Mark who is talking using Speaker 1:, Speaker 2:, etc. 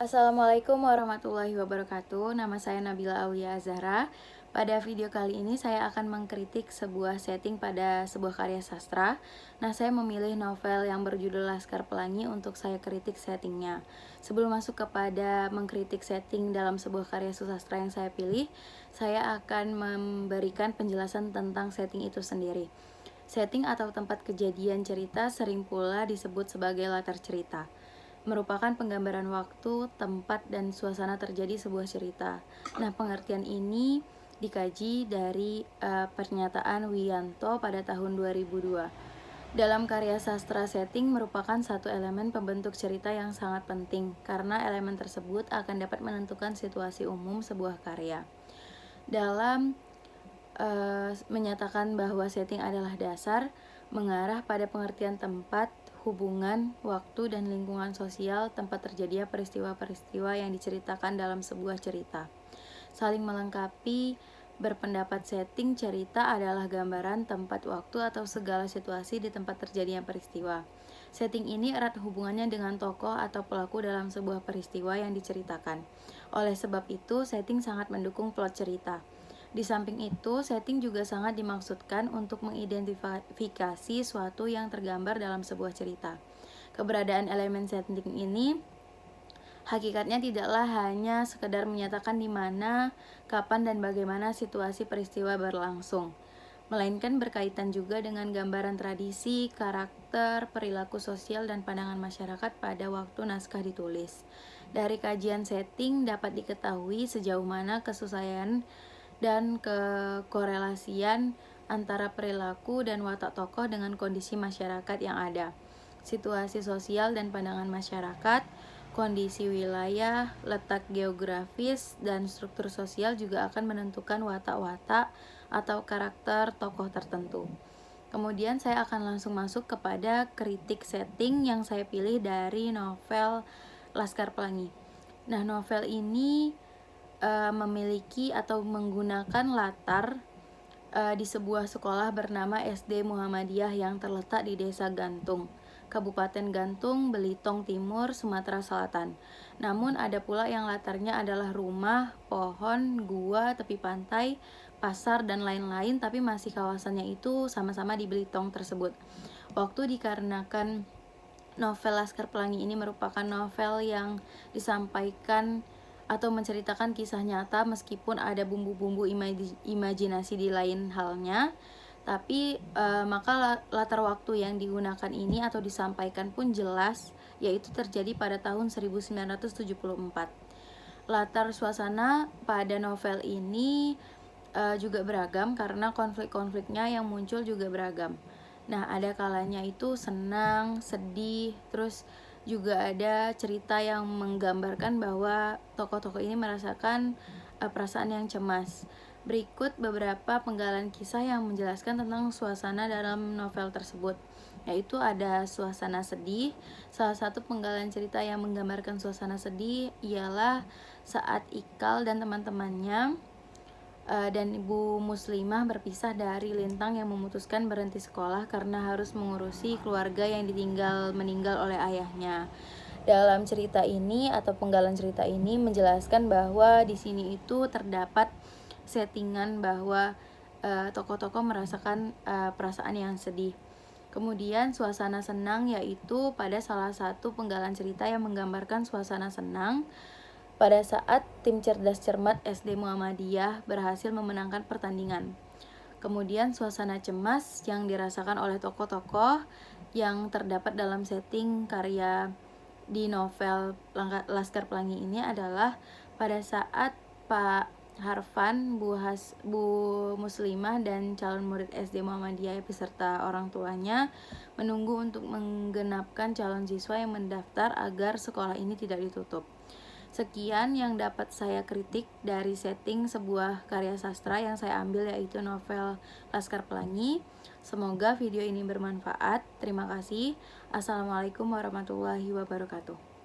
Speaker 1: Assalamualaikum warahmatullahi wabarakatuh. Nama saya Nabila Aulia Azhara. Pada video kali ini saya akan mengkritik sebuah setting pada sebuah karya sastra. Nah, saya memilih novel yang berjudul Laskar Pelangi untuk saya kritik settingnya. Sebelum masuk kepada mengkritik setting dalam sebuah karya sastra yang saya pilih, saya akan memberikan penjelasan tentang setting itu sendiri. Setting atau tempat kejadian cerita sering pula disebut sebagai latar cerita, merupakan penggambaran waktu, tempat, dan suasana terjadi sebuah cerita. Nah, pengertian ini dikaji dari pernyataan Wiyanto pada tahun 2002. Dalam karya sastra, setting merupakan satu elemen pembentuk cerita yang sangat penting, karena elemen tersebut akan dapat menentukan situasi umum sebuah karya. Dalam menyatakan bahwa setting adalah dasar, mengarah pada pengertian tempat, hubungan, waktu, dan lingkungan sosial tempat terjadinya peristiwa-peristiwa yang diceritakan dalam sebuah cerita. Saling melengkapi, berpendapat setting cerita adalah gambaran tempat, waktu, atau segala situasi di tempat terjadinya peristiwa. Setting ini erat hubungannya dengan tokoh atau pelaku dalam sebuah peristiwa yang diceritakan. Oleh sebab itu, setting sangat mendukung plot cerita. Di samping itu, setting juga sangat dimaksudkan untuk mengidentifikasi suatu yang tergambar dalam sebuah cerita. Keberadaan elemen setting ini hakikatnya tidaklah hanya sekedar menyatakan di mana, kapan, dan bagaimana situasi peristiwa berlangsung, melainkan berkaitan juga dengan gambaran tradisi, karakter, perilaku sosial, dan pandangan masyarakat pada waktu naskah ditulis. Dari kajian setting dapat diketahui sejauh mana kesesuaian dan kekorelasian antara perilaku dan watak tokoh dengan kondisi masyarakat yang ada, situasi sosial dan pandangan masyarakat, kondisi wilayah, letak geografis, dan struktur sosial juga akan menentukan watak-watak atau karakter tokoh tertentu. Kemudian saya akan langsung masuk kepada kritik setting yang saya pilih dari novel Laskar Pelangi. Nah, novel ini memiliki atau menggunakan latar di sebuah sekolah bernama SD Muhammadiyah yang terletak di Desa Gantung, Kabupaten Gantung, Belitung Timur, Sumatera Selatan. Namun ada pula yang latarnya adalah rumah, pohon, gua, tepi pantai, pasar, dan lain-lain, tapi masih kawasannya itu sama-sama di Belitung tersebut. Waktu dikarenakan novel Laskar Pelangi ini merupakan novel yang disampaikan atau menceritakan kisah nyata meskipun ada bumbu-bumbu imajinasi di lain halnya, tapi maka latar waktu yang digunakan ini atau disampaikan pun jelas, yaitu terjadi pada tahun 1974. Latar suasana pada novel ini juga beragam karena konflik-konfliknya yang muncul juga beragam. Nah, ada kalanya itu senang, sedih, terus juga ada cerita yang menggambarkan bahwa tokoh-tokoh ini merasakan perasaan yang cemas. Berikut beberapa penggalan kisah yang menjelaskan tentang suasana dalam novel tersebut, yaitu ada suasana sedih. Salah satu penggalan cerita yang menggambarkan suasana sedih ialah saat Ikal dan teman-temannya dan Ibu Muslimah berpisah dari Lintang yang memutuskan berhenti sekolah karena harus mengurusi keluarga yang meninggal oleh ayahnya. Dalam cerita ini atau penggalan cerita ini menjelaskan bahwa di sini itu terdapat settingan bahwa tokoh-tokoh merasakan perasaan yang sedih. Kemudian suasana senang yaitu pada salah satu penggalan cerita yang menggambarkan suasana senang pada saat tim cerdas cermat SD Muhammadiyah berhasil memenangkan pertandingan. Kemudian suasana cemas yang dirasakan oleh tokoh-tokoh yang terdapat dalam setting karya di novel Laskar Pelangi ini adalah pada saat Pak Harfan, Bu Muslimah, dan calon murid SD Muhammadiyah beserta orang tuanya menunggu untuk menggenapkan calon siswa yang mendaftar agar sekolah ini tidak ditutup. Sekian yang dapat saya kritik dari setting sebuah karya sastra yang saya ambil, yaitu novel Laskar Pelangi. Semoga video ini bermanfaat. Terima kasih. Assalamualaikum warahmatullahi wabarakatuh.